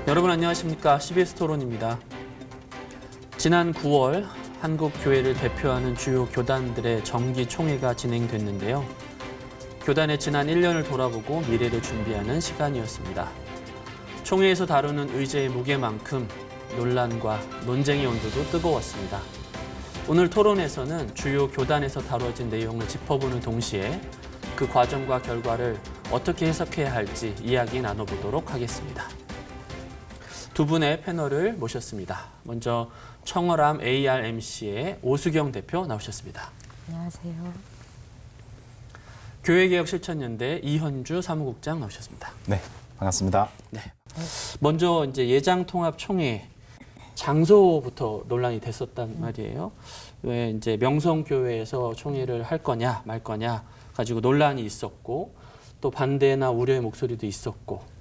여러분 안녕하십니까? CBS 토론입니다. 지난 9월 한국 교회를 대표하는 주요 교단들의 정기 총회가 진행됐는데요. 교단의 지난 1년을 돌아보고 미래를 준비하는 시간이었습니다. 총회에서 다루는 의제의 무게만큼 논란과 논쟁의 온도도 뜨거웠습니다. 오늘 토론에서는 주요 교단에서 다뤄진 내용을 짚어보는 동시에 그 과정과 결과를 어떻게 해석해야 할지 이야기 나눠보도록 하겠습니다. 두 분의 패널을 모셨습니다. 먼저 청어람 ARMC의 오수경 대표 나오셨습니다. 안녕하세요. 교회개혁실천연대 이현주 사무국장 나오셨습니다. 네, 반갑습니다. 네. 먼저 이제 예장통합총회 장소부터 논란이 됐었단 말이에요. 왜 이제 명성교회에서 총회를 할 거냐 말 거냐 가지고 논란이 있었고 또 반대나 우려의 목소리도 있었고.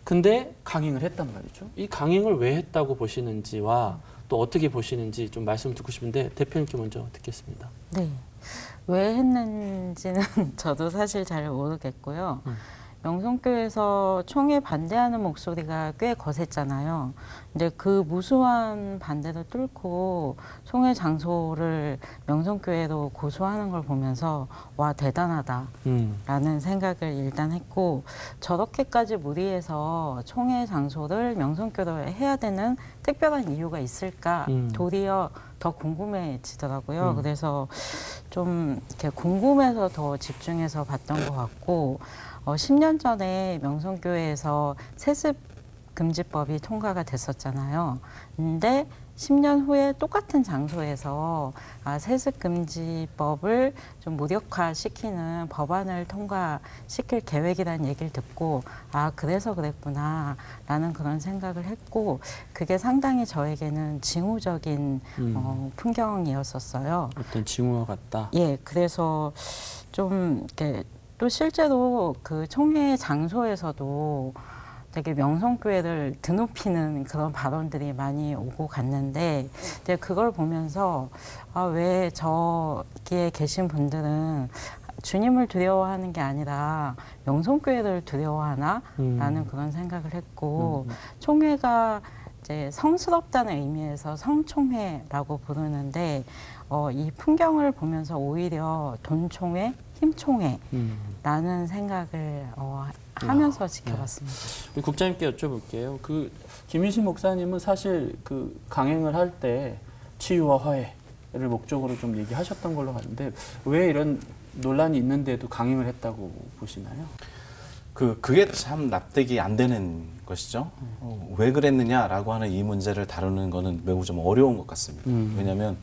근데 강행을 했단 말이죠. 이 강행을 왜 했다고 보시는지와 또 어떻게 보시는지 좀 말씀 듣고 싶은데 대표님께 먼저 듣겠습니다. 네. 왜 했는지는 저도 사실 잘 모르겠고요. 명성교회에서 총회 반대하는 목소리가 꽤 거셌잖아요. 근데 그 무수한 반대를 뚫고 총회 장소를 명성교회로 고수하는 걸 보면서 와 대단하다라는 생각을 일단 했고 저렇게까지 무리해서 총회 장소를 명성교회로 해야 되는 특별한 이유가 있을까 도리어 더 궁금해지더라고요. 그래서 좀 이렇게 궁금해서 더 집중해서 봤던 것 같고 10년 전에 명성교회에서 세습금지법이 통과가 됐었잖아요. 근데 10년 후에 똑같은 장소에서 세습금지법을 좀 무력화시키는 법안을 통과시킬 계획이라는 얘기를 듣고 그래서 그랬구나 라는 그런 생각을 했고 그게 상당히 저에게는 징후적인 풍경이었었어요. 어떤 징후와 같다. 예, 그래서 좀 이렇게 또 실제로 그 총회 장소에서도 되게 명성교회를 드높이는 그런 발언들이 많이 오고 갔는데 이제 그걸 보면서 왜 저기에 계신 분들은 주님을 두려워하는 게 아니라 명성교회를 두려워하나? 라는 그런 생각을 했고 총회가 이제 성스럽다는 의미에서 성총회라고 부르는데 이 풍경을 보면서 오히려 돈총회, 힘총회라는 생각을 하면서 지켜봤습니다. 국장님께 여쭤볼게요. 그 김희신 목사님은 사실 그 강행을 할 때 치유와 화해를 목적으로 좀 얘기하셨던 걸로 봤는데 왜 이런 논란이 있는데도 강행을 했다고 보시나요? 그게 참 납득이 안 되는 것이죠. 왜 그랬느냐라고 하는 이 문제를 다루는 거는 매우 좀 어려운 것 같습니다. 왜냐하면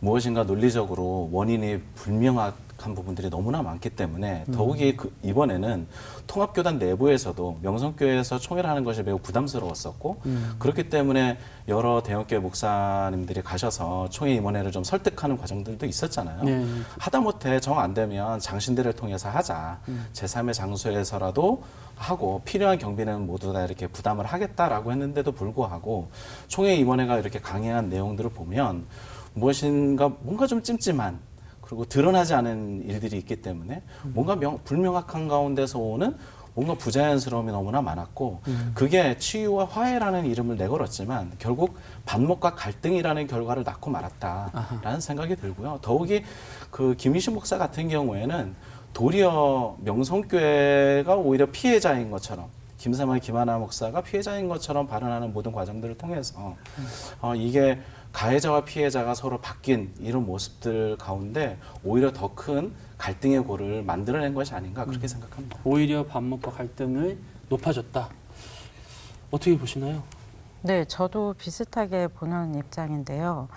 무엇인가 논리적으로 원인이 불명확한 부분들이 너무나 많기 때문에 더욱이 이번에는 통합교단 내부에서도 명성교회에서 총회를 하는 것이 매우 부담스러웠었고 그렇기 때문에 여러 대형교회 목사님들이 가셔서 총회 임원회를 좀 설득하는 과정들도 있었잖아요. 네. 하다못해 정 안 되면 장신대를 통해서 하자. 제3의 장소에서라도 하고 필요한 경비는 모두 다 이렇게 부담을 하겠다라고 했는데도 불구하고 총회 임원회가 이렇게 강행한 내용들을 보면 뭔가 좀 찜찜한 그리고 드러나지 않은 일들이 있기 때문에 뭔가 불명확한 가운데서 오는 뭔가 부자연스러움이 너무나 많았고 그게 치유와 화해라는 이름을 내걸었지만 결국 반목과 갈등이라는 결과를 낳고 말았다라는 생각이 들고요. 더욱이 그 김희신 목사 같은 경우에는 도리어 명성교회가 오히려 피해자인 것처럼 김사만 김하나 목사가 피해자인 것처럼 발언하는 모든 과정들을 통해서 이게 가해자와 피해자가 서로 바뀐 이런 모습들 가운데 오히려 더 큰 갈등의 골을 만들어낸 것이 아닌가 그렇게 생각합니다. 오히려 반목과 갈등을 높아졌다. 어떻게 보시나요? 네, 저도 비슷하게 보는 입장인데요.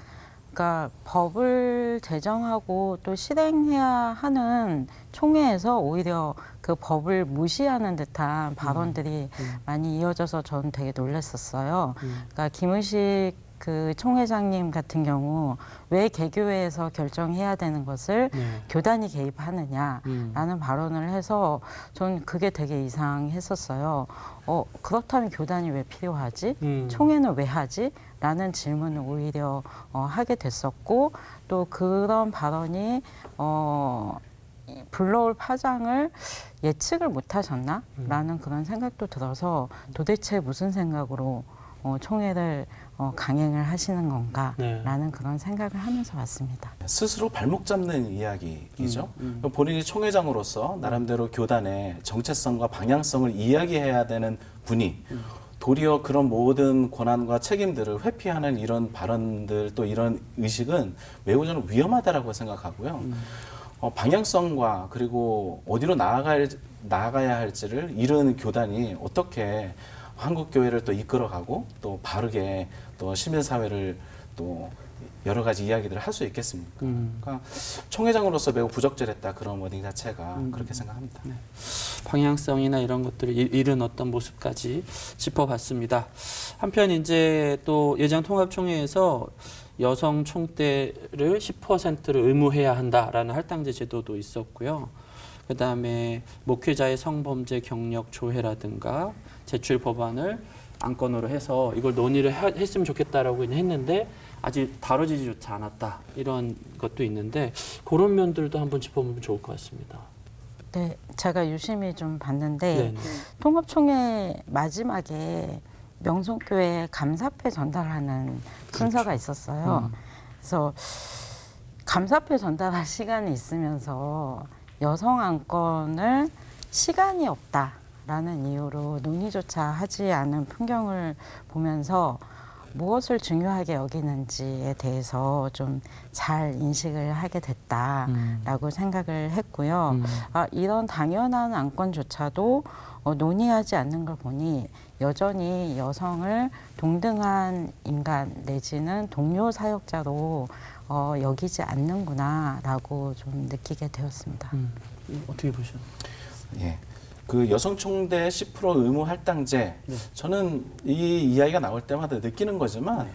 그러니까 법을 제정하고 또 실행해야 하는 총회에서 오히려 그 법을 무시하는 듯한 발언들이 많이 이어져서 저는 되게 놀랐었어요. 그러니까 김의식 그 총회장님 같은 경우 왜 개교회에서 결정해야 되는 것을 교단이 개입하느냐라는 발언을 해서 전 그게 되게 이상했었어요. 그렇다면 교단이 왜 필요하지? 총회는 왜 하지? 라는 질문을 오히려 하게 됐었고 또 그런 발언이 불러올 파장을 예측을 못하셨나라는 그런 생각도 들어서 도대체 무슨 생각으로 총회를 강행을 하시는 건가라는 그런 생각을 하면서 왔습니다. 스스로 발목 잡는 이야기이죠. 본인이 총회장으로서 나름대로 교단의 정체성과 방향성을 이야기해야 되는 분이 도리어 그런 모든 권한과 책임들을 회피하는 이런 발언들 또 이런 의식은 매우 저는 위험하다라고 생각하고요. 방향성과 그리고 어디로 나아가야 할지를 이런 교단이 어떻게 한국 교회를 또 이끌어가고 또 바르게 또 시민사회를 또 여러 가지 이야기들을 할 수 있겠습니까? 그러니까 총회장으로서 매우 부적절했다 그런 워딩 자체가 그렇게 생각합니다. 네. 방향성이나 이런 것들을 잃은 어떤 모습까지 짚어봤습니다. 한편 이제 또 예장통합총회에서 여성 총대를 10%를 의무해야 한다라는 할당제 제도도 있었고요. 그다음에 목회자의 성범죄 경력 조회라든가 제출 법안을 안건으로 해서 이걸 논의를 했으면 좋겠다라고 했는데 아직 다뤄지지조차 않았다 이런 것도 있는데 그런 면들도 한번 짚어보면 좋을 것 같습니다. 네, 제가 유심히 좀 봤는데 네네. 통합총회 마지막에 명성교회 감사패 전달하는 순서가 있었어요. 그래서 감사패 전달할 시간이 있으면서 여성 안건을 시간이 없다라는 이유로 논의조차 하지 않은 풍경을 보면서 무엇을 중요하게 여기는지에 대해서 좀 잘 인식을 하게 됐다라고 생각을 했고요. 이런 당연한 안건조차도 논의하지 않는 걸 보니 여전히 여성을 동등한 인간 내지는 동료 사역자로 여기지 않는구나라고 좀 느끼게 되었습니다. 어떻게 보셔? 예. 그 여성 총대 10% 의무 할당제 저는 이 이야기가 나올 때마다 느끼는 거지만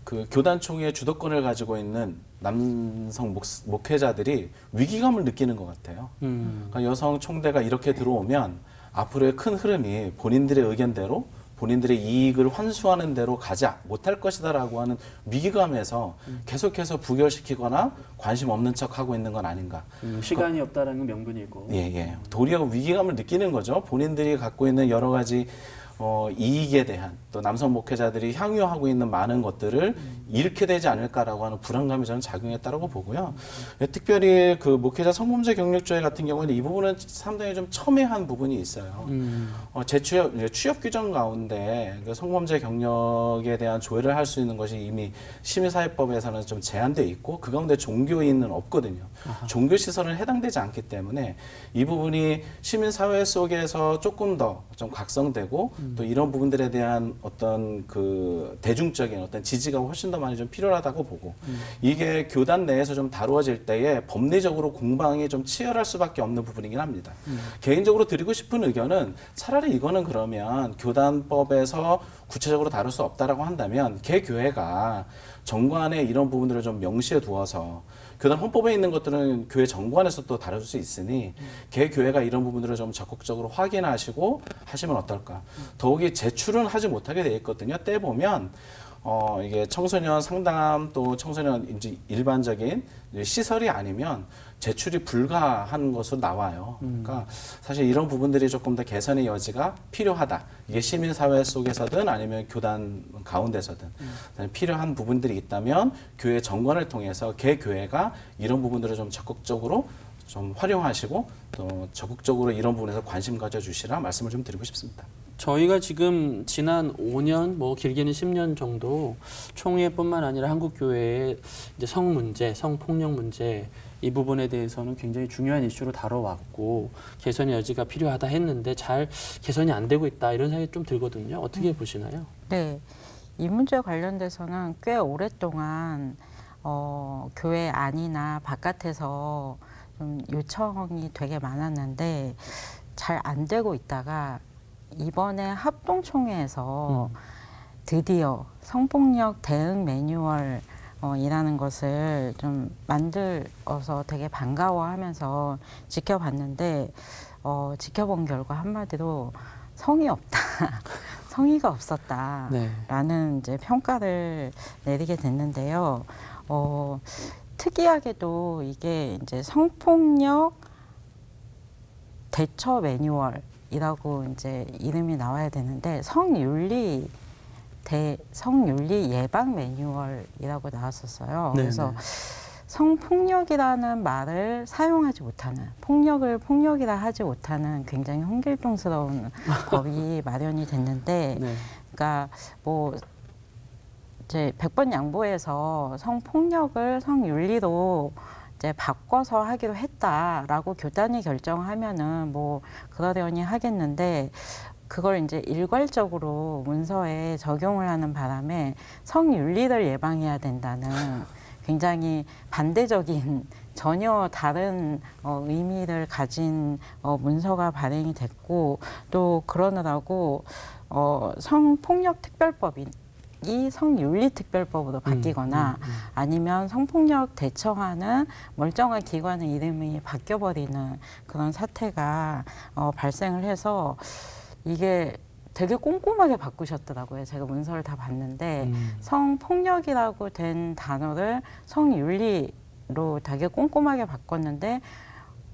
그 교단 총회의 주도권을 가지고 있는 남성 목회자들이 위기감을 느끼는 것 같아요. 그러니까 여성 총대가 이렇게 들어오면 앞으로의 큰 흐름이 본인들의 의견대로 본인들의 이익을 환수하는 대로 가지 못할 것이다라고 하는 위기감에서 계속해서 부결시키거나 관심 없는 척하고 있는 건 아닌가. 시간이 없다라는 건 명분이고. 예. 도리어 위기감을 느끼는 거죠. 본인들이 갖고 있는 여러 가지 이익에 대한 또 남성 목회자들이 향유하고 있는 많은 것들을 잃게 되지 않을까라고 하는 불안감이 저는 작용했다고 보고요. 특별히 그 목회자 성범죄 경력조회 같은 경우는 이 부분은 상당히 좀 첨예한 부분이 있어요. 취업 규정 가운데 그 성범죄 경력에 대한 조회를 할 수 있는 것이 이미 시민사회법에서는 좀 제한돼 있고 그 가운데 종교인은 없거든요. 종교시설은 해당되지 않기 때문에 이 부분이 시민사회 속에서 조금 더 좀 각성되고 또 이런 부분들에 대한 어떤 그 대중적인 어떤 지지가 훨씬 더 많이 좀 필요하다고 보고 이게 교단 내에서 좀 다루어질 때에 법리적으로 공방이 좀 치열할 수밖에 없는 부분이긴 합니다. 개인적으로 드리고 싶은 의견은 차라리 이거는 그러면 교단법에서 구체적으로 다룰 수 없다라고 한다면 개 교회가 정관에 이런 부분들을 좀 명시해 두어서 교단 헌법에 있는 것들은 교회 정관에서 또 다룰 수 있으니 개 교회가 이런 부분들을 좀 적극적으로 확인하시고 하시면 어떨까. 더욱이 제출은 하지 못하게 돼 있거든요. 때 보면 이게 청소년 상담 또 청소년 이제 일반적인 시설이 아니면 제출이 불가한 것으로 나와요. 그러니까 사실 이런 부분들이 조금 더 개선의 여지가 필요하다. 이게 시민사회 속에서든 아니면 교단 가운데서든 필요한 부분들이 있다면 교회 정관을 통해서 개 교회가 이런 부분들을 좀 적극적으로 좀 활용하시고 또 적극적으로 이런 부분에서 관심 가져주시라 말씀을 좀 드리고 싶습니다. 저희가 지금 지난 5년, 뭐 길게는 10년 정도 총회뿐만 아니라 한국 교회의 이제 성 문제, 성폭력 문제 이 부분에 대해서는 굉장히 중요한 이슈로 다뤄왔고 개선의 여지가 필요하다 했는데 잘 개선이 안 되고 있다 이런 생각이 좀 들거든요. 어떻게 보시나요? 네, 이 문제에 관련돼서는 꽤 오랫동안 교회 안이나 바깥에서 좀 요청이 되게 많았는데 잘 안 되고 있다가 이번에 합동총회에서 드디어 성폭력 대응 매뉴얼 이라는 것을 좀 만들어서 되게 반가워하면서 지켜봤는데 지켜본 결과 한마디로 성의 없다, 성의가 없었다라는 이제 평가를 내리게 됐는데요. 특이하게도 이게 이제 성폭력 대처 매뉴얼이라고 이제 이름이 나와야 되는데 성윤리 예방 매뉴얼이라고 나왔었어요. 네네. 그래서 성폭력이라는 말을 사용하지 못하는, 폭력을 폭력이라 하지 못하는 굉장히 홍길동스러운 법이 마련이 됐는데, 네. 그러니까 뭐 이제 100번 양보해서 성폭력을 성윤리로 이제 바꿔서 하기로 했다라고 교단이 결정하면은 뭐 그러려니 하겠는데, 그걸 이제 일괄적으로 문서에 적용을 하는 바람에 성윤리를 예방해야 된다는 굉장히 반대적인 전혀 다른 의미를 가진 문서가 발행이 됐고, 또 그러느라고 성폭력 특별법이 성윤리특별법으로 바뀌거나 아니면 성폭력 대처하는 멀쩡한 기관의 이름이 바뀌어버리는 그런 사태가 발생을 해서 이게 되게 꼼꼼하게 바꾸셨더라고요. 제가 문서를 다 봤는데 성폭력이라고 된 단어를 성윤리로 되게 꼼꼼하게 바꿨는데,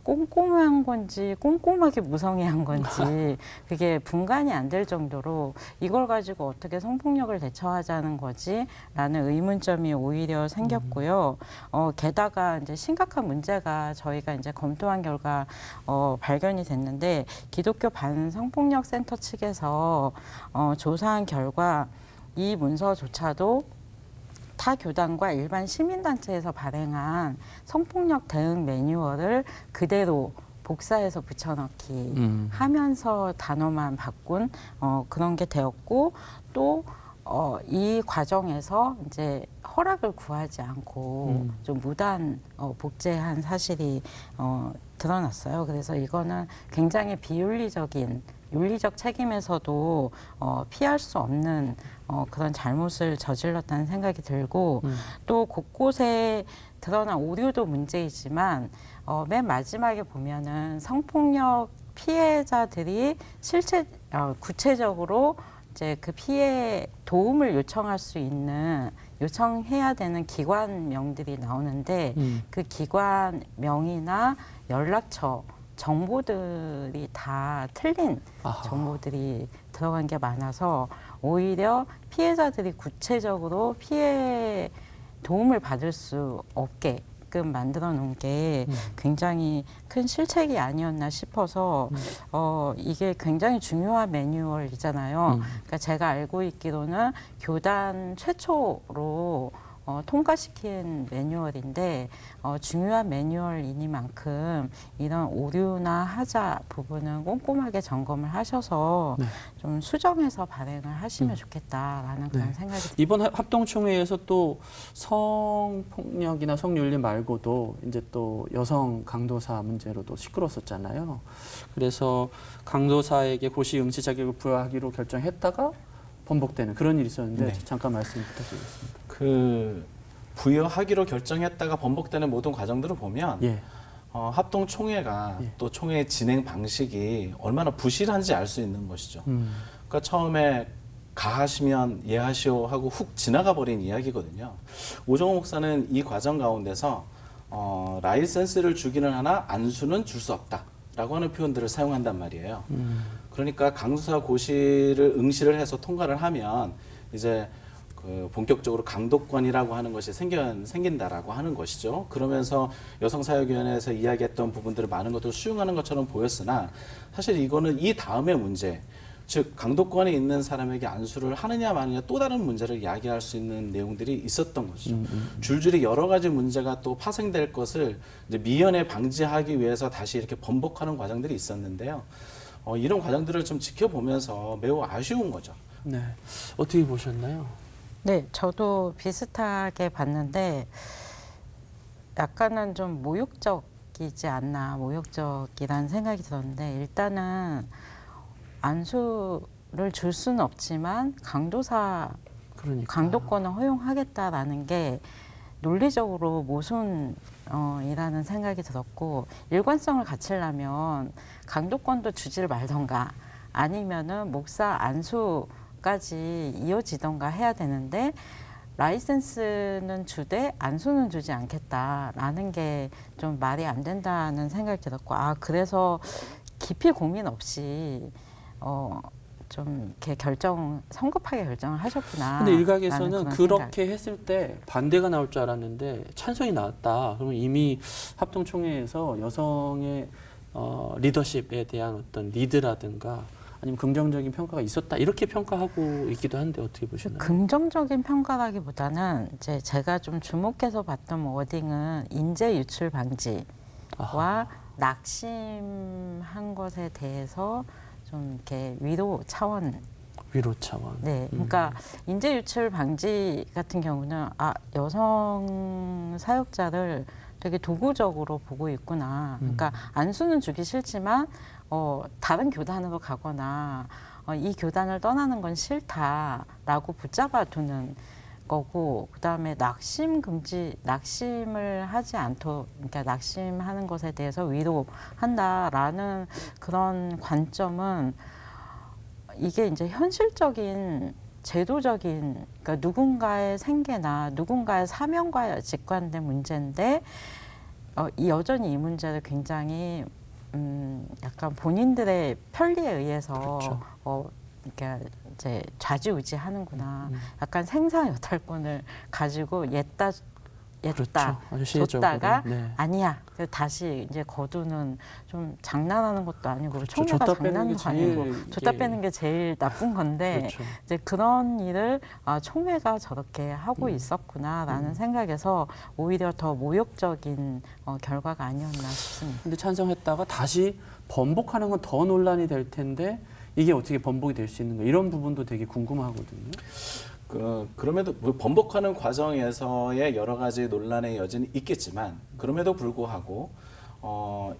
꼼꼼한 건지 꼼꼼하게 무성의한 건지 그게 분간이 안 될 정도로 이걸 가지고 어떻게 성폭력을 대처하자는 거지라는 의문점이 오히려 생겼고요. 게다가 이제 심각한 문제가 저희가 이제 검토한 결과 발견이 됐는데, 기독교 반성폭력 센터 측에서 조사한 결과 이 문서조차도 타 교단과 일반 시민단체에서 발행한 성폭력 대응 매뉴얼을 그대로 복사해서 붙여넣기 하면서 단어만 바꾼 그런 게 되었고, 또 이 과정에서 이제 허락을 구하지 않고 좀 무단 복제한 사실이 드러났어요. 그래서 이거는 굉장히 비윤리적인, 윤리적 책임에서도 피할 수 없는 그런 잘못을 저질렀다는 생각이 들고, 또 곳곳에 드러난 오류도 문제이지만 맨 마지막에 보면은 성폭력 피해자들이 구체적으로 이제 그 피해 도움을 요청할 수 있는, 요청해야 되는 기관명들이 나오는데 그 기관명이나 연락처 정보들이 다 틀린 정보들이 들어간 게 많아서 오히려 피해자들이 구체적으로 피해 도움을 받을 수 없게끔 만들어 놓은 게 굉장히 큰 실책이 아니었나 싶어서 이게 굉장히 중요한 매뉴얼이잖아요. 그러니까 제가 알고 있기로는 교단 최초로 통과시킨 매뉴얼인데 중요한 매뉴얼이니만큼 이런 오류나 하자 부분은 꼼꼼하게 점검을 하셔서 좀 수정해서 발행을 하시면 좋겠다라는 그런 생각이 듭니다. 이번 합동총회에서 또 성폭력이나 성윤리 말고도 이제 또 여성 강도사 문제로도 시끄러웠었잖아요. 그래서 강도사에게 고시 응시 자격을 부여하기로 결정했다가 번복되는 그런 일이 있었는데 잠깐 말씀 부탁드리겠습니다. 부여하기로 결정했다가 번복되는 모든 과정들을 보면 합동총회가 또 총회 진행 방식이 얼마나 부실한지 알 수 있는 것이죠. 그러니까 처음에 가하시면 예하시오 하고 훅 지나가 버린 이야기거든요. 오정호 목사는 이 과정 가운데서 라이센스를 주기는 하나 안수는 줄 수 없다라고 하는 표현들을 사용한단 말이에요. 그러니까 강도사 고시를 응시를 해서 통과를 하면 이제 본격적으로 강도권이라고 하는 것이 생긴다라고 하는 것이죠. 그러면서 여성사역위원회에서 이야기했던 부분들을 많은 것들을 수용하는 것처럼 보였으나 사실 이거는 이 다음의 문제, 즉 강도권에 있는 사람에게 안수를 하느냐 마느냐 또 다른 문제를 야기할 수 있는 내용들이 있었던 것이죠. 줄줄이 여러 가지 문제가 또 파생될 것을 이제 미연에 방지하기 위해서 다시 이렇게 번복하는 과정들이 있었는데요. 이런 과정들을 좀 지켜보면서 매우 아쉬운 거죠. 네, 어떻게 보셨나요? 네, 저도 비슷하게 봤는데 약간은 좀 모욕적이지 않나, 모욕적이라는 생각이 들었는데, 일단은 안수를 줄 수는 없지만 강도권을 허용하겠다라는 게 논리적으로 모순이라는 생각이 들었고, 일관성을 갖추려면 강도권도 주지를 말던가 아니면은 목사 안수까지 이어지던가 해야 되는데, 라이센스는 주되 안수는 주지 않겠다라는 게 좀 말이 안 된다는 생각이 들었고, 그래서 깊이 고민 없이 좀 이렇게 성급하게 결정을 하셨구나. 근데 일각에서는 라는 그런 그렇게 생각. 했을 때 반대가 나올 줄 알았는데 찬성이 나왔다. 그러면 이미 합동총회에서 여성의 리더십에 대한 어떤 리드라든가 아니면 긍정적인 평가가 있었다. 이렇게 평가하고 있기도 한데 어떻게 보시나요? 긍정적인 평가라기보다는 이제 제가 좀 주목해서 봤던 워딩은 인재 유출 방지와 낙심한 것에 대해서 좀 이렇게 위로 차원. 위로 차원. 네, 그러니까 인재 유출 방지 같은 경우는 여성 사역자를 되게 도구적으로 보고 있구나. 그러니까 안수는 주기 싫지만 다른 교단으로 가거나 이 교단을 떠나는 건 싫다라고 붙잡아 두는 거고, 그다음에 낙심을 하지 그러니까 낙심하는 것에 대해서 위로한다라는 그런 관점은 이게 이제 현실적인 제도적인, 그러니까 누군가의 생계나 누군가의 사명과 직관된 문제인데 여전히 이 문제를 굉장히 약간 본인들의 편리에 의해서 그렇죠. 그러니까 이제 좌지우지하는구나. 약간 생사 여탈권을 가지고 그렇죠. 아주 시혜적으로. 줬다가 네. 아니야. 그래서 다시 이제 거두는, 좀 장난하는 것도 아니고 그렇죠. 총회가 줬다 빼는 장난도 게 제일 아니고 줬다 이게- 빼는 게 제일 나쁜 건데 그렇죠. 이제 그런 일을 총회가 저렇게 하고 있었구나라는 생각에서 오히려 더 모욕적인 결과가 아니었나 싶습니다. 근데 찬성했다가 다시 번복하는 건 더 논란이 될 텐데 이게 어떻게 번복이 될 수 있는가 이런 부분도 되게 궁금하거든요. 그럼에도 번복하는 과정에서의 여러 가지 논란의 여지는 있겠지만 그럼에도 불구하고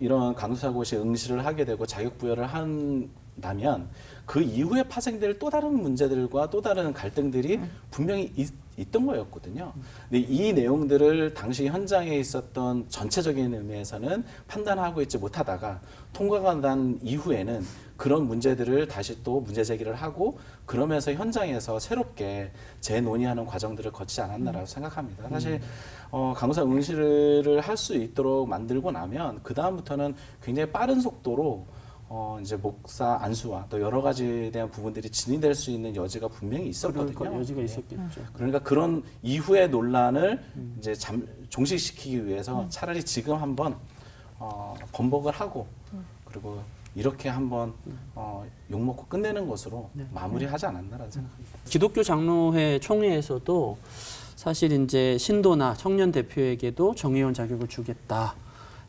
이런 강수사고시 응시를 하게 되고 자격 부여를 한다면 그 이후에 파생될 또 다른 문제들과 또 다른 갈등들이 분명히 있던 거였거든요. 근데 이 내용들을 당시 현장에 있었던 전체적인 의미에서는 판단하고 있지 못하다가 통과가 난 이후에는 그런 문제들을 다시 또 문제 제기를 하고 그러면서 현장에서 새롭게 재논의하는 과정들을 거치지 않았나라고 생각합니다. 사실 강사 응시를 할 수 있도록 만들고 나면 그 다음부터는 굉장히 빠른 속도로 이제 목사 안수와 또 여러 가지에 대한 부분들이 진행될 수 있는 여지가 분명히 있었거든요. 여지가 있었겠죠. 그러니까 그런 이후의 논란을 이제 종식시키기 위해서 차라리 지금 한번 번복을 하고 그리고 이렇게 한번 욕먹고 끝내는 것으로 마무리하지 않았나라는 생각합니다. 기독교 장로회 총회에서도 사실 이제 신도나 청년 대표에게도 정의원 자격을 주겠다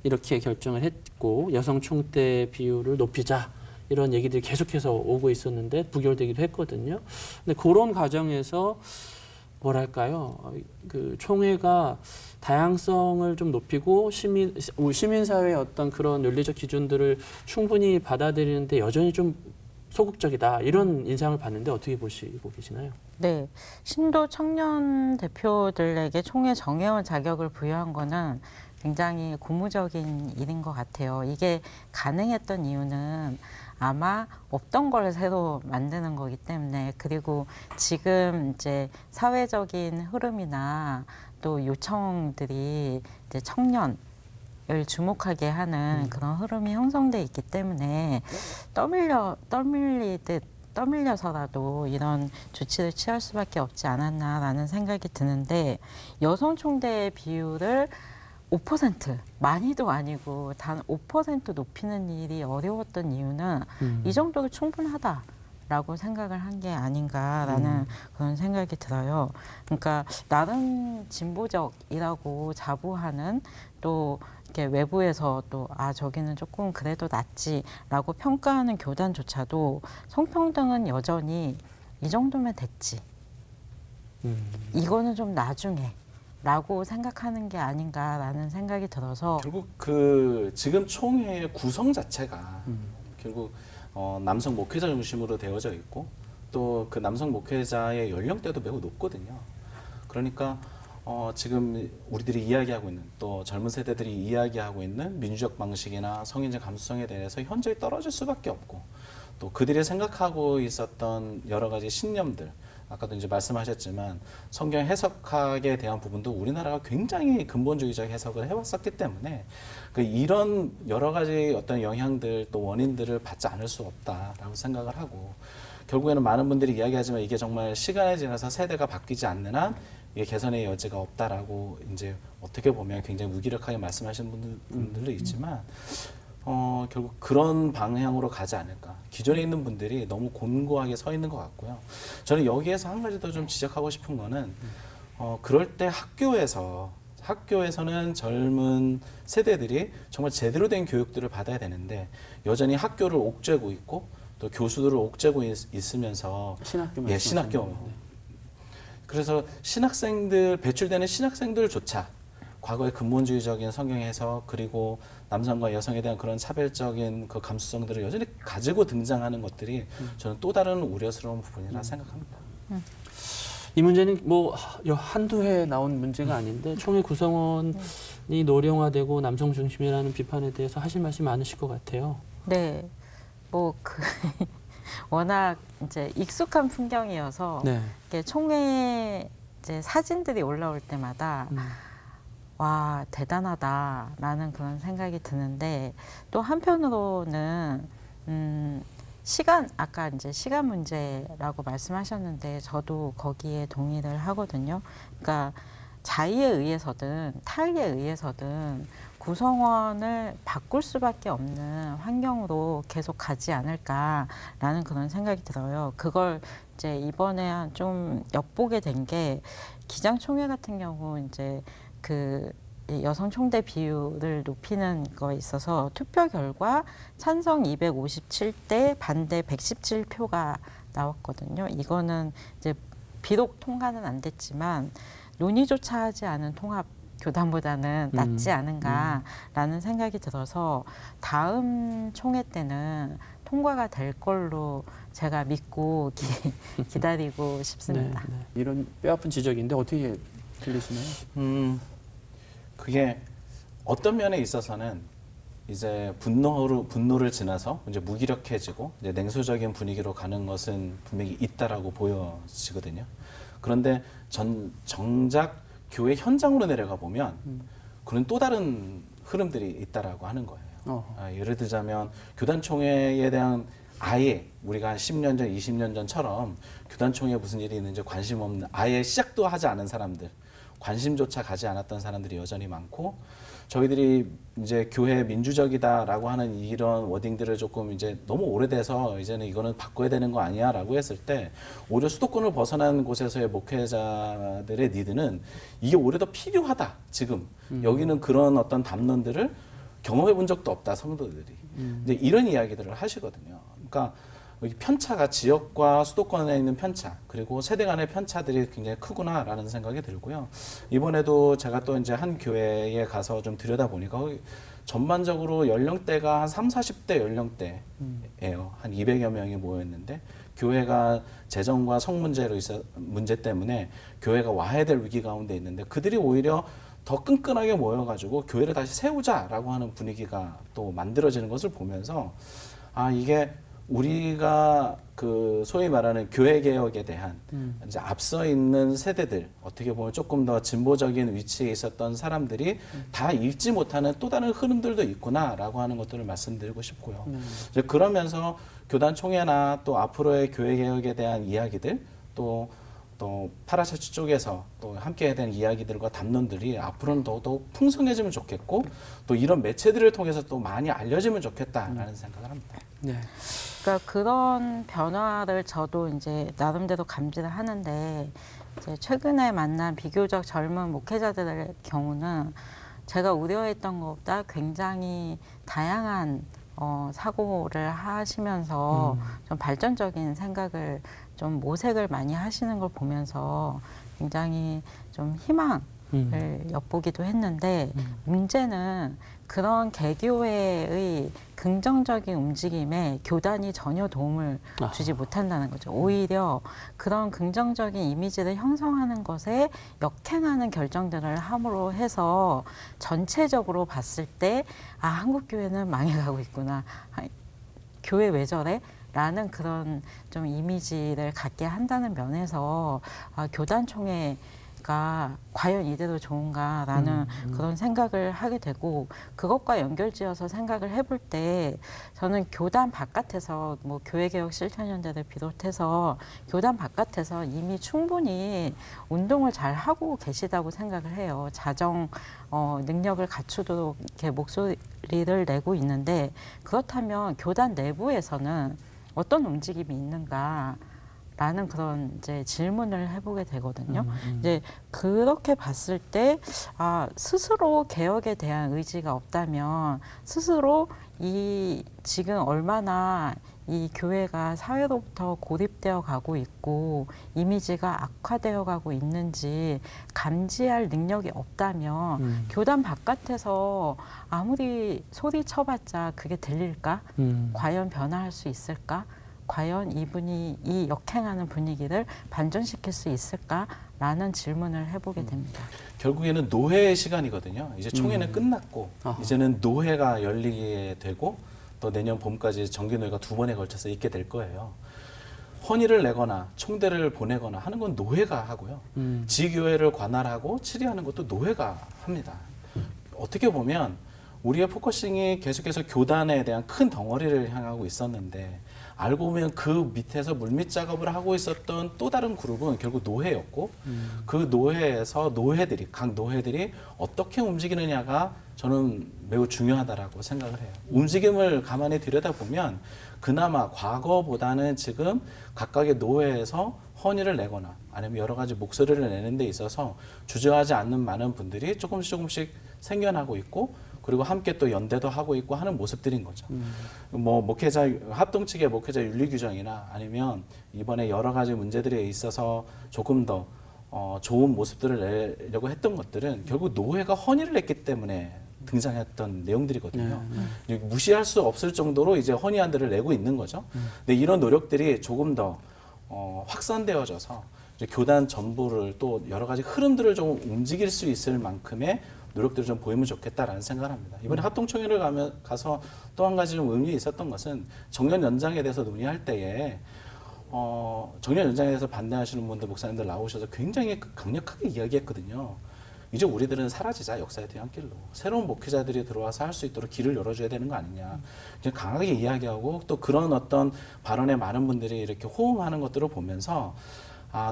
이렇게 결정을 했고 여성 총대 비율을 높이자 이런 얘기들이 계속해서 오고 있었는데 부결되기도 했거든요. 근데 그런 과정에서 뭐랄까요, 그 총회가 다양성을 좀 높이고 시민사회의 어떤 그런 윤리적 기준들을 충분히 받아들이는데 여전히 좀 소극적이다 이런 인상을 받는데 어떻게 보시고 계시나요? 네, 신도 청년 대표들에게 총회 정회원 자격을 부여한 거는 굉장히 고무적인 일인 것 같아요. 이게 가능했던 이유는 아마 없던 걸 새로 만드는 거기 때문에, 그리고 지금 이제 사회적인 흐름이나 또 요청들이 이제 청년을 주목하게 하는 그런 흐름이 형성돼 있기 때문에 떠밀려서라도 이런 조치를 취할 수밖에 없지 않았나라는 생각이 드는데, 여성 총대의 비율을 5% 많이도 아니고 단 5% 높이는 일이 어려웠던 이유는 이 정도로 충분하다라고 생각을 한 게 아닌가라는 그런 생각이 들어요. 그러니까 나름 진보적이라고 자부하는, 또 이렇게 외부에서 또 저기는 조금 그래도 낫지라고 평가하는 교단조차도 성평등은 여전히 이 정도면 됐지. 이거는 좀 나중에. 라고 생각하는 게 아닌가라는 생각이 들어서, 결국 지금 총회의 구성 자체가 결국 남성 목회자 중심으로 되어져 있고 또 그 남성 목회자의 연령대도 매우 높거든요. 그러니까 지금 우리들이 이야기하고 있는, 또 젊은 세대들이 이야기하고 있는 민주적 방식이나 성인적 감수성에 대해서 현저히 떨어질 수밖에 없고, 또 그들이 생각하고 있었던 여러 가지 신념들, 아까도 이제 말씀하셨지만 성경 해석학에 대한 부분도 우리나라가 굉장히 근본주의적 해석을 해왔었기 때문에 이런 여러 가지 어떤 영향들 또 원인들을 받지 않을 수 없다라고 생각을 하고 결국에는 많은 분들이 이야기하지만 이게 정말 시간이 지나서 세대가 바뀌지 않는 한 이게 개선의 여지가 없다라고 이제 어떻게 보면 굉장히 무기력하게 말씀하시는 분들도 있지만 결국 그런 방향으로 가지 않을까. 기존에 있는 분들이 너무 곤고하게 서 있는 것 같고요. 저는 여기에서 한 가지 더 좀 지적하고 싶은 거는 그럴 때 학교에서는 젊은 세대들이 정말 제대로 된 교육들을 받아야 되는데 여전히 학교를 옥죄고 있고 또 교수들을 옥죄고 있으면서 신학교 신학교. 그래서 배출되는 신학생들조차 과거의 근본주의적인 성경 해석 그리고 남성과 여성에 대한 그런 차별적인 그 감수성들을 여전히 가지고 등장하는 것들이 저는 또 다른 우려스러운 부분이라 생각합니다. 이 문제는 뭐 한두 해 나온 문제가 아닌데 총회 구성원이 노령화되고 남성 중심이라는 비판에 대해서 하실 말씀이 많으실 것 같아요. 네, 워낙 이제 익숙한 풍경이어서 네. 이게 총회 이제 사진들이 올라올 때마다 와 대단하다라는 그런 생각이 드는데 또 한편으로는 아까 이제 시간 문제라고 말씀하셨는데 저도 거기에 동의를 하거든요. 그러니까 자의에 의해서든 타의에 의해서든 구성원을 바꿀 수밖에 없는 환경으로 계속 가지 않을까라는 그런 생각이 들어요. 그걸 이제 이번에 좀 엿보게 된 게 기장총회 같은 경우 이제 그 여성 총대 비율을 높이는 거에 있어서 투표 결과 찬성 257대 반대 117표가 나왔거든요. 이거는 이제 비록 통과는 안 됐지만 논의조차 하지 않은 통합 교단보다는 낫지 않은가라는 생각이 들어서 다음 총회 때는 통과가 될 걸로 제가 믿고 기다리고 싶습니다. 네, 네. 이런 뼈아픈 지적인데 어떻게 들리시나요? 그게 어떤 면에 있어서는 이제 분노를 지나서 이제 무기력해지고 이제 냉소적인 분위기로 가는 것은 분명히 있다라고 보여지거든요. 그런데 정작 교회 현장으로 내려가 보면 그런 또 다른 흐름들이 있다라고 하는 거예요. 예를 들자면 교단총회에 대한 아예 우리가 한 10년 전, 20년 전처럼 교단총회에 무슨 일이 있는지 관심 없는 아예 시작도 하지 않은 사람들, 관심조차 가지 않았던 사람들이 여전히 많고 저희들이 이제 교회 민주적이다라고 하는 이런 워딩들을 조금 이제 너무 오래돼서 이제는 이거는 바꿔야 되는 거 아니야라고 했을 때 오히려 수도권을 벗어난 곳에서의 목회자들의 니드는 이게 오히려 더 필요하다 지금 여기는 그런 어떤 담론들을 경험해 본 적도 없다 성도들이 이제 이런 이야기들을 하시거든요. 그러니까 여기 편차가 지역과 수도권에 있는 편차 그리고 세대 간의 편차들이 굉장히 크구나라는 생각이 들고요. 이번에도 제가 또 이제 한 교회에 가서 좀 들여다보니까 전반적으로 연령대가 한 30, 40대 연령대예요. 한 200여 명이 모였는데 교회가 재정과 성 문제 때문에 교회가 와야 될 위기 가운데 있는데 그들이 오히려 더 끈끈하게 모여가지고 교회를 다시 세우자라고 하는 분위기가 또 만들어지는 것을 보면서 이게 우리가 그 소위 말하는 교회 개혁에 대한 이제 앞서 있는 세대들 어떻게 보면 조금 더 진보적인 위치에 있었던 사람들이 다 읽지 못하는 또 다른 흐름들도 있구나라고 하는 것들을 말씀드리고 싶고요. 이제 그러면서 교단 총회나 또 앞으로의 교회 개혁에 대한 이야기들 또 파라처치 쪽에서 또 함께 해야 되는 이야기들과 담론들이 앞으로는 더욱 풍성해지면 좋겠고 또 이런 매체들을 통해서 또 많이 알려지면 좋겠다라는 생각을 합니다. 네. 그러니까 그런 변화를 저도 이제 나름대로 감지를 하는데 이제 최근에 만난 비교적 젊은 목회자들의 경우는 제가 우려했던 것보다 굉장히 다양한 사고를 하시면서 좀 발전적인 생각을 좀 모색을 많이 하시는 걸 보면서 굉장히 좀 희망을 엿보기도 했는데 문제는 그런 개교회의 긍정적인 움직임에 교단이 전혀 도움을 주지 못한다는 거죠. 오히려 그런 긍정적인 이미지를 형성하는 것에 역행하는 결정들을 함으로 해서 전체적으로 봤을 때 한국 교회는 망해가고 있구나. 교회 왜 저래? 라는 그런 좀 이미지를 갖게 한다는 면에서 교단 총회가 과연 이대로 좋은가라는 그런 생각을 하게 되고, 그것과 연결지어서 생각을 해볼 때 저는 교단 바깥에서 뭐 교회개혁 실천연대를 비롯해서 교단 바깥에서 이미 충분히 운동을 잘 하고 계시다고 생각을 해요. 자정 능력을 갖추도록 이렇게 목소리를 내고 있는데, 그렇다면 교단 내부에서는 어떤 움직임이 있는가라는 그런 이제 질문을 해보게 되거든요. 이제 그렇게 봤을 때 스스로 개혁에 대한 의지가 없다면, 스스로 이 지금 얼마나 이 교회가 사회로부터 고립되어 가고 있고 이미지가 악화되어 가고 있는지 감지할 능력이 없다면 교단 바깥에서 아무리 소리쳐봤자 그게 들릴까? 과연 변화할 수 있을까? 과연 이분이 이 역행하는 분위기를 반전시킬 수 있을까라는 질문을 해보게 됩니다. 결국에는 노회의 시간이거든요. 이제 총회는 끝났고 이제는 노회가 열리게 되고 또 내년 봄까지 정기노회가 2번에 걸쳐서 있게 될 거예요. 헌의를 내거나 총대를 보내거나 하는 건 노회가 하고요. 지교회를 관할하고 치리하는 것도 노회가 합니다. 어떻게 보면 우리의 포커싱이 계속해서 교단에 대한 큰 덩어리를 향하고 있었는데, 알고 보면 그 밑에서 물밑 작업을 하고 있었던 또 다른 그룹은 결국 노회였고, 그 노회에서 각 노회들이 어떻게 움직이느냐가 저는 매우 중요하다라고 생각을 해요. 움직임을 가만히 들여다보면 그나마 과거보다는 지금 각각의 노회에서 헌의를 내거나 아니면 여러 가지 목소리를 내는 데 있어서 주저하지 않는 많은 분들이 조금씩 생겨나고 있고, 그리고 함께 또 연대도 하고 있고 하는 모습들인 거죠. 뭐 합동 측의 목회자 윤리 규정이나 아니면 이번에 여러 가지 문제들에 있어서 조금 더 좋은 모습들을 내려고 했던 것들은 결국 노회가 헌의를 했기 때문에 등장했던 내용들이거든요. 무시할 수 없을 정도로 이제 헌의안들을 내고 있는 거죠. 근데 이런 노력들이 조금 더 확산되어져서 이제 교단 전부를 또 여러 가지 흐름들을 좀 움직일 수 있을 만큼의 노력들을 좀 보이면 좋겠다라는 생각을 합니다. 이번에 합동총회를 가서 또 한 가지 좀 의미 있었던 것은 정년 연장에 대해서 논의할 때에 정년 연장에 대해서 반대하시는 분들, 목사님들 나오셔서 굉장히 강력하게 이야기했거든요. 이제 우리들은 사라지자, 역사의 뒤안길로. 새로운 목회자들이 들어와서 할 수 있도록 길을 열어줘야 되는 거 아니냐. 그냥 강하게 이야기하고, 또 그런 어떤 발언에 많은 분들이 이렇게 호응하는 것들을 보면서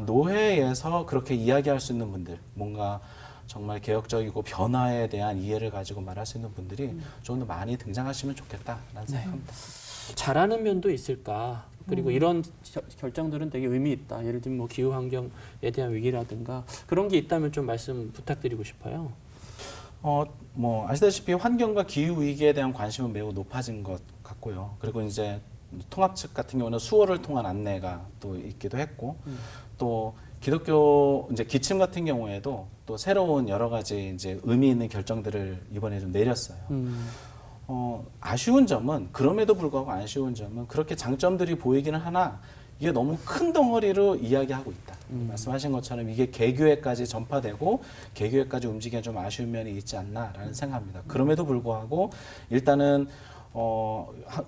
노회에서 그렇게 이야기할 수 있는 분들, 뭔가 정말 개혁적이고 변화에 대한 이해를 가지고 말할 수 있는 분들이 좀 더 많이 등장하시면 좋겠다라는 생각합니다. 잘하는 면도 있을까? 그리고 이런 결정들은 되게 의미 있다. 예를 들면 뭐 기후 환경에 대한 위기라든가 그런 게 있다면 좀 말씀 부탁드리고 싶어요. 뭐 아시다시피 환경과 기후 위기에 대한 관심은 매우 높아진 것 같고요. 그리고 이제 통합 측 같은 경우는 수어를 통한 안내가 또 있기도 했고, 또 기독교 이제 기침 같은 경우에도 또 새로운 여러 가지 이제 의미 있는 결정들을 이번에 좀 내렸어요. 아쉬운 점은, 그럼에도 불구하고 아쉬운 점은 그렇게 장점들이 보이기는 하나 이게 너무 큰 덩어리로 이야기하고 있다. 말씀하신 것처럼 이게 개교회까지 전파되고 개교회까지 움직이기엔 좀 아쉬운 면이 있지 않나라는 생각합니다. 그럼에도 불구하고 일단은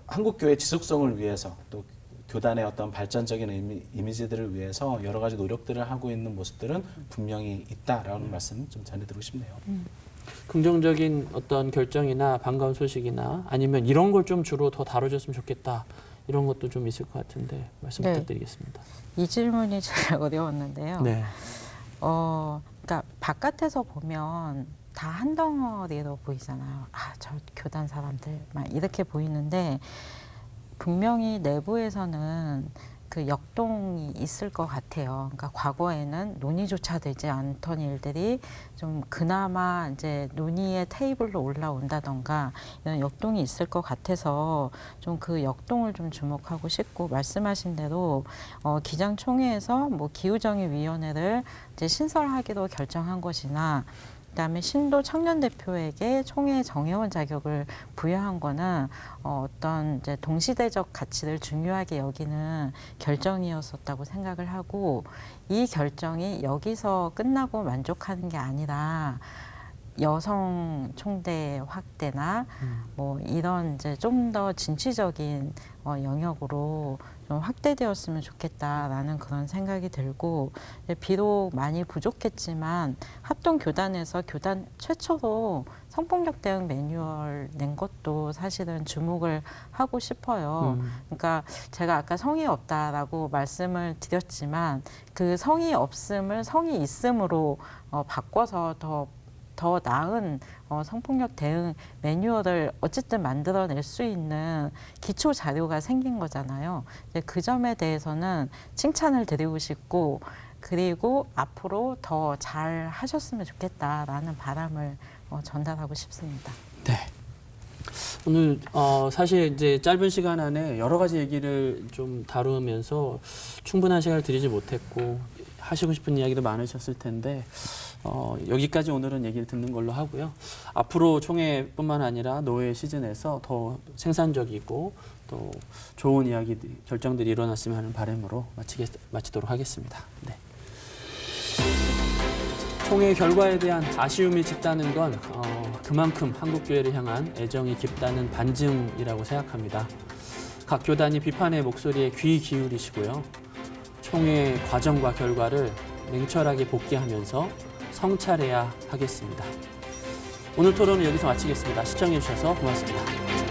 한국교회 지속성을 위해서 또 교단의 어떤 발전적인 이미지들을 위해서 여러 가지 노력들을 하고 있는 모습들은 분명히 있다라는 말씀 좀 전해드리고 싶네요. 긍정적인 어떤 결정이나 반가운 소식이나 아니면 이런 걸 좀 주로 더 다뤄줬으면 좋겠다. 이런 것도 좀 있을 것 같은데 말씀 부탁드리겠습니다. 이 질문이 제일 어려웠는데요. 네. 그러니까 바깥에서 보면 다 한 덩어리로 보이잖아요. 저 교단 사람들 막 이렇게 보이는데, 분명히 내부에서는 그 역동이 있을 것 같아요. 그러니까 과거에는 논의조차 되지 않던 일들이 좀 그나마 이제 논의의 테이블로 올라온다던가 이런 역동이 있을 것 같아서 좀 그 역동을 좀 주목하고 싶고, 말씀하신 대로 기장총회에서 뭐 기후정의위원회를 이제 신설하기로 결정한 것이나, 그다음에 신도 청년 대표에게 총회 정회원 자격을 부여한 거는 어떤 이제 동시대적 가치를 중요하게 여기는 결정이었었다고 생각을 하고, 이 결정이 여기서 끝나고 만족하는 게 아니라 여성 총대 확대나 뭐 이런 이제 좀 더 진취적인 영역으로 좀 확대되었으면 좋겠다라는 그런 생각이 들고, 비록 많이 부족했지만 합동교단에서 교단 최초로 성폭력 대응 매뉴얼 낸 것도 사실은 주목을 하고 싶어요. 그러니까 제가 아까 성이 없다라고 말씀을 드렸지만 그 성이 없음을 성이 있음으로 바꿔서 더 나은 성폭력 대응 매뉴얼을 어쨌든 만들어낼 수 있는 기초 자료가 생긴 거잖아요. 그 점에 대해서는 칭찬을 드리고 싶고, 그리고 앞으로 더 잘 하셨으면 좋겠다라는 바람을 전달하고 싶습니다. 네. 오늘 사실 이제 짧은 시간 안에 여러 가지 얘기를 좀 다루면서 충분한 시간을 드리지 못했고 하시고 싶은 이야기도 많으셨을 텐데 여기까지 오늘은 얘기를 듣는 걸로 하고요. 앞으로 총회뿐만 아니라 노회 시즌에서 더 생산적이고 또 좋은 이야기 결정들이 일어났으면 하는 바람으로 마치도록 하겠습니다. 네. 총회 결과에 대한 아쉬움이 짙다는 건 그만큼 한국교회를 향한 애정이 깊다는 반증이라고 생각합니다. 각 교단이 비판의 목소리에 귀 기울이시고요. 총회 과정과 결과를 냉철하게 복귀하면서 성찰해야 하겠습니다. 오늘 토론은 여기서 마치겠습니다. 시청해 주셔서 고맙습니다.